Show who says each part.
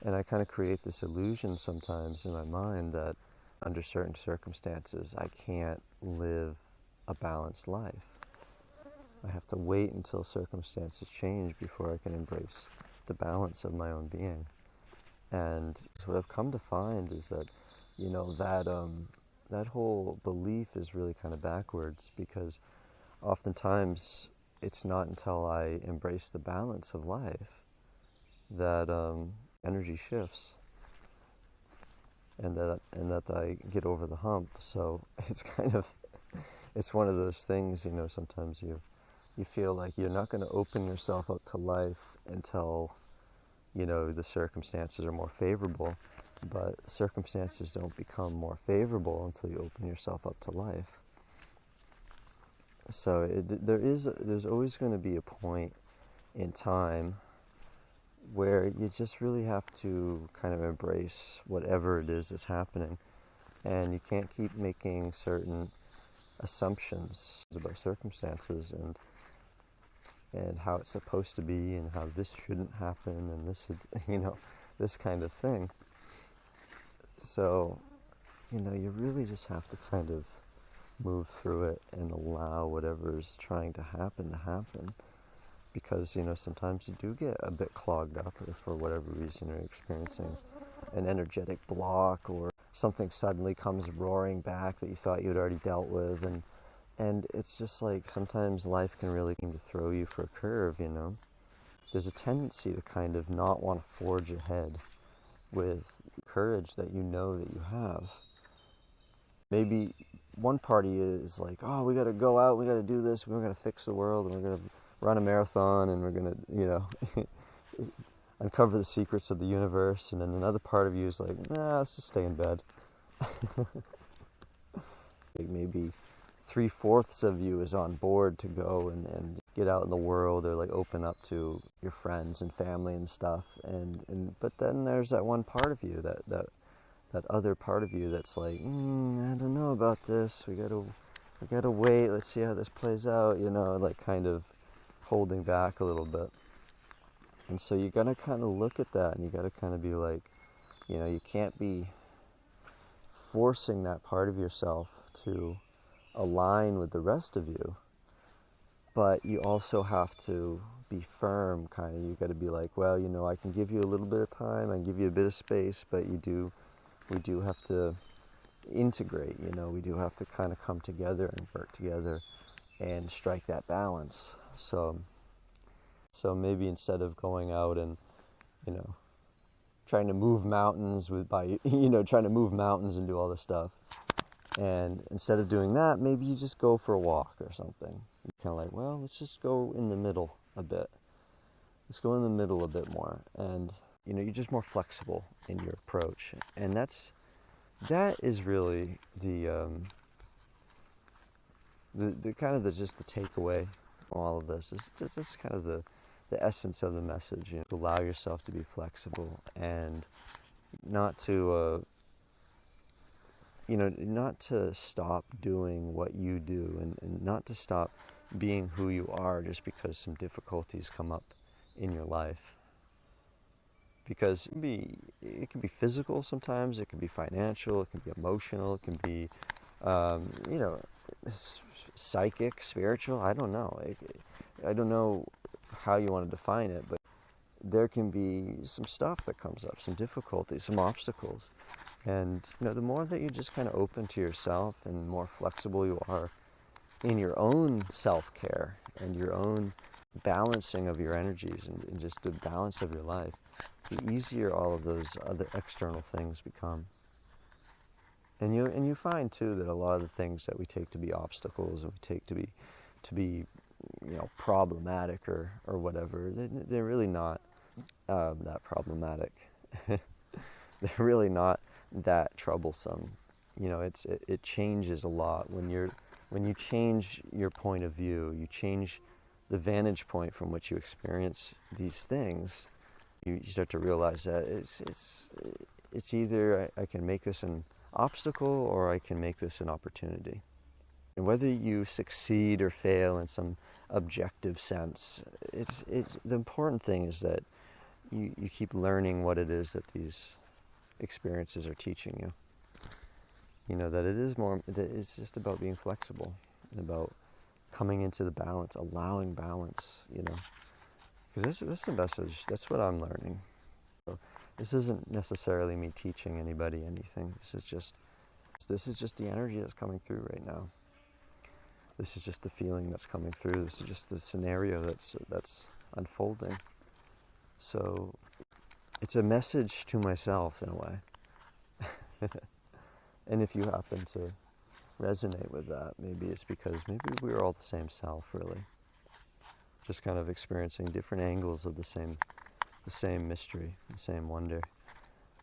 Speaker 1: And I kind of create this illusion sometimes in my mind that under certain circumstances I can't live a balanced life. I have to wait until circumstances change before I can embrace the balance of my own being. And what I've come to find is that, that whole belief is really kind of backwards, because oftentimes it's not until I embrace the balance of life that energy shifts, and that I get over the hump. So it's one of those things, sometimes you feel like you're not going to open yourself up to life until, the circumstances are more favorable, but circumstances don't become more favorable until you open yourself up to life. So there's always going to be a point in time where you just really have to kind of embrace whatever it is that's happening, and you can't keep making certain assumptions about circumstances and how it's supposed to be and how this shouldn't happen and this this kind of thing. So you really just have to kind of move through it and allow whatever's trying to happen, because sometimes you do get a bit clogged up, or for whatever reason you're experiencing an energetic block, or something suddenly comes roaring back that you thought you'd already dealt with, and it's just like sometimes life can really throw you for a curve. There's a tendency to kind of not want to forge ahead with courage that you have. Maybe one party is like, oh, we got to go out, we got to do this, we're going to fix the world, and we're going to run a marathon, and we're going to, uncover the secrets of the universe. And then another part of you is like, nah, let's just stay in bed. Like maybe 3/4 of you is on board to go and get out in the world, or like open up to your friends and family and stuff. But then there's that one part of you, that other part of you that's like, I don't know about this. We gotta wait. Let's see how this plays out. Like kind of holding back a little bit. And so you gotta kind of look at that, and you gotta kind of be like, you can't be forcing that part of yourself to align with the rest of you, but you also have to be firm. Kind of, you got to be like, well, I can give you a little bit of time, I can give you a bit of space, but we do have to integrate. We do have to kind of come together and work together and strike that balance. So maybe instead of going out and trying to move mountains trying to move mountains and do all this stuff, and instead of doing that, maybe you just go for a walk or something. You're kind of like, well, let's just go in the middle a bit. Let's go in the middle a bit more, and you're just more flexible in your approach. And that is really the kind of just the takeaway from all of this. Is just kind of the essence of the message. Allow yourself to be flexible, and not to not to stop doing what you do, and not to stop being who you are just because some difficulties come up in your life. Because it can be physical sometimes, it can be financial, it can be emotional, it can be psychic, spiritual. I don't know. I don't know how you want to define it, but there can be some stuff that comes up, some difficulties, some obstacles. And the more that you just kind of open to yourself, and more flexible you are in your own self-care and your own balancing of your energies, and just the balance of your life, the easier all of those other external things become. And you find too that a lot of the things that we take to be obstacles, or we take to be problematic or whatever, they're really not that problematic. They're really not that troublesome. It changes a lot when you change your point of view. You change the vantage point from which you experience these things. You start to realize that it's either I can make this an obstacle, or I can make this an opportunity. And whether you succeed or fail in some objective sense, it's the important thing is that you keep learning what it is that these experiences are teaching you. You know, that it's just about being flexible and about coming into the balance, allowing balance, you know. Because this is the message, that's what I'm learning. So this isn't necessarily me teaching anybody anything. This is just the energy that's coming through right now. This is just the feeling that's coming through. This is just the scenario that's unfolding. So it's a message to myself in a way. And if you happen to resonate with that, maybe it's because maybe we're all the same self, really. Just kind of experiencing different angles of the same mystery, the same wonder.